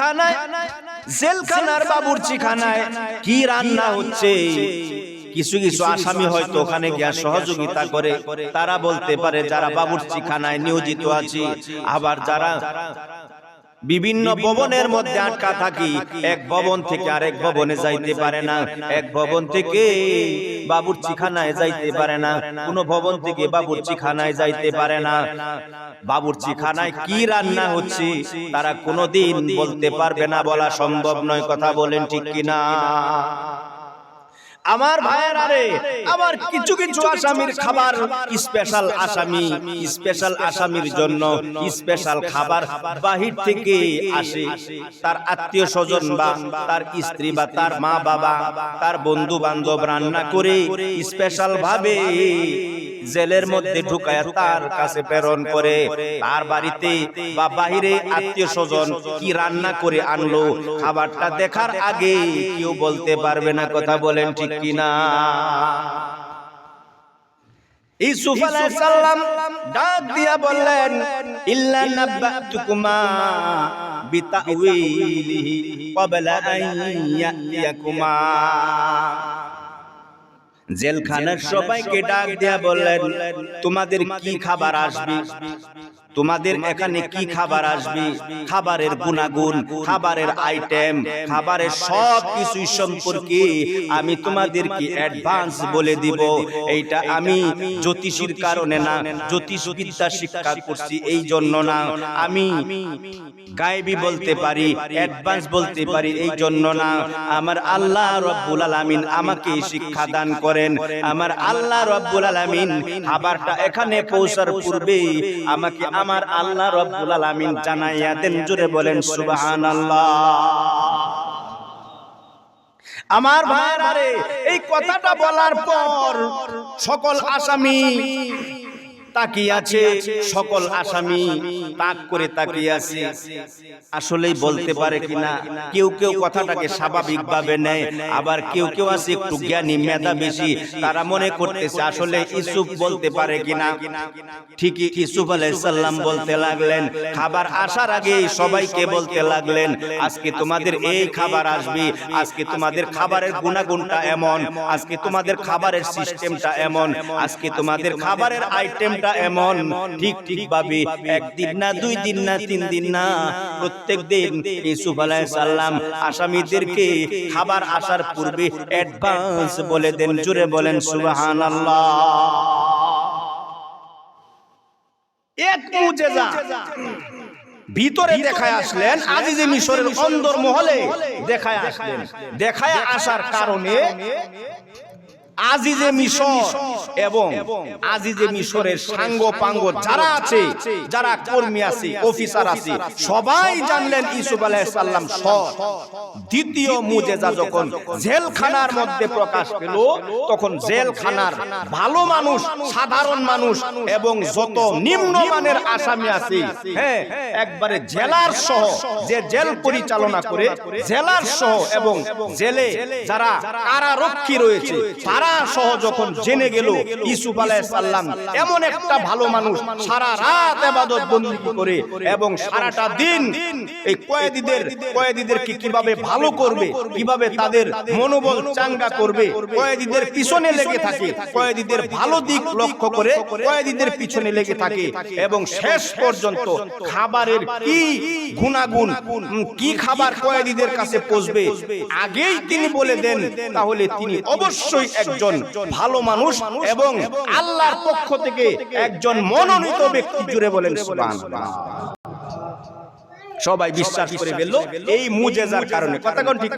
খানায়, জেলখানার বাবুর্চিখানায় কি রান্না হচ্ছে, কিছু কিছু আসামি হয়তো ওখানে গিয়া সহযোগিতা করে, তারা বলতে পারে যারা বাবুর্চিখানায় নিয়োজিত আছে। আবার যারা বিভিন্ন ভবনের মধ্যে আটকা থাকি, এক ভবন থেকে আরেক ভবনে যাইতে পারে না, এক ভবন থেকে বাবুর্চিখানায় যাইতে পারে না, কোন ভবন থেকে বাবুর্চিখানায় যাইতে পারে না, বাবুর্চিখানায় কি রান্না হচ্ছে তারা কোনোদিন বলতে পারবে না, বলা সম্ভব নয়। কথা বলেন ঠিক কিনা? আমার ভাইয়েরা রে, আবার কিছু কিছু আসামির খাবার স্পেশাল আসামি, স্পেশাল আসামির জন্য স্পেশাল খাবার বাহির থেকে আসে। তার আত্মীয় স্বজন বা তার স্ত্রী বা তার মা বাবা, তার বন্ধু বান্ধব রান্না করে স্পেশাল ভাবে জেলের মধ্যে ঢুকায়া তার কাছে প্রেরণ করে। তার বাড়িতে বা বাহিরে আত্মীয় স্বজন কি রান্না করে আনলো, খাবারটা দেখার আগে কেউ বলতে পারবে না। কথা বলেন ঠিক কিনা? ইউসুফ আলাইহিস সালাম ডাক দিয়া বললেন, ইল্লা নাব্বাতুকুমা বিতাউইলিহি ক্বাবলা আন ইয়াতিয়াকুমা। জেলখানার সবাইকে ডাক দিয়া বললেন, তোমাদের কি খাবার আসবে, তোমাদের এখানে কি খাবার আসবে, খাবারের গুণাগুণ, খাবারের আইটেম, খাবারের সব কিছু সম্পর্কে আমি তোমাদেরকে অ্যাডভান্স বলে দিব। এইটা আমি জ্যোতিষীর কারণে না, জ্যোতিষবিদ্যা শিক্ষা করছি এই জন্য না, আমি গায়েবী বলতে পারি, অ্যাডভান্স বলতে পারি এই জন্য না। আমার আল্লাহ রব্বুল আলামিন আমাকে শিক্ষা দান করেন। আমার আল্লাহ রব্বুল আলামিন খাবারটা এখানে পৌঁছার পূর্বে আমাকে আমার আল্লাহ রব্বুল আলামিন জানাইয়া দেন। জোরে বলেন সুবহানাল্লাহ। আমার ভাইরা রে, এই কথাটা বলার পর সকল আসামি তাকিয়ে আছে, সকল আসামি তাক করে তাকিয়ে আছে। আসলেই বলতে পারে কিনা? কেউ কেউ কথাটাকে স্বাভাবিক ভাবে নেয়, আবার কেউ কেউ আছে একটু জ্ঞানী মেধা বেশি, তারা মনে করতেছে আসলে ইউসুফ বলতে পারে কিনা। ঠিকই ইউসুফ আলাইহিস সালাম বলতে লাগলেন, খাবার আসার আগে সবাইকে বলতে লাগলেন, আজকে তোমাদের এই খাবার আসবে, আজকে তোমাদের খাবারের গুণাগুণটা এমন, আজকে তোমাদের খাবারের সিস্টেমটা এমন, আজকে তোমাদের খাবারের আইটেমটা এমন। ঠিক ঠিক ভাবে একদিন না, 2 দিন না, 3 দিন না, প্রত্যেক দিন ইউসুফ আলাইহিস সালাম আসামিদেরকে খাবার আসার পূর্বে অ্যাডভান্স বলে দেন। জোরে বলেন সুবহানাল্লাহ। এক মুজিজা ভিতরে দেখায় আসলেন, আজিজে মিশরের অন্দর মহলে দেখায় আসলেন। দেখায় আসার কারণে আজিজে মিশর এবং আজিজে মিশরের সাঙ্গ পাঙ্গ যারা আছে, যারা কর্মী আছে, অফিসার আছে, সবাই জানলেন ইউসুফ আলাইহিস সালাম সৎ। দ্বিতীয় মুজিজা যখন জেলখানার মধ্যে প্রকাশ পেল, তখন জেলখানার ভালো মানুষ, সাধারণ মানুষ এবং যত নিম্নমানের আসামি আছে, হ্যাঁ, একবারে জেলার সহ, যে জেল পরিচালনা করে জেলার সহ এবং জেলে যারা কারারক্ষী রয়েছে তারা সহ যখন জেনে গেল ইউসুফ আলাইহিস সালাম এমন একটা ভালো মানুষ, সারা রাত ইবাদত বন্দেগী করে এবং সারাটা দিন এই কয়েদিদেরকে কিভাবে ভালো করবে, কিভাবে তাদের মনোবল চাঙ্গা করবে, কয়েদিদের পিছনে লেগে থাকে, কয়েদিদের ভালো দিক লক্ষ্য করে কয়েদিদের পিছনে লেগে থাকে এবং শেষ পর্যন্ত খাবারের কি গুণাগুণ, কি খাবার কয়েদিদের কাছে পৌঁছবে আগেই তিনি বলে দেন, তাহলে তিনি অবশ্যই একজন ভালো মানুষ এবং আল্লাহর পক্ষ থেকে একজন মনোনীত ব্যক্তি। জুড়ে বলেন সুবহানাল্লাহ। সবাই বিশ্বাস করে ফেলল এই মুজিজার কারণে। কথা কোন ঠিক?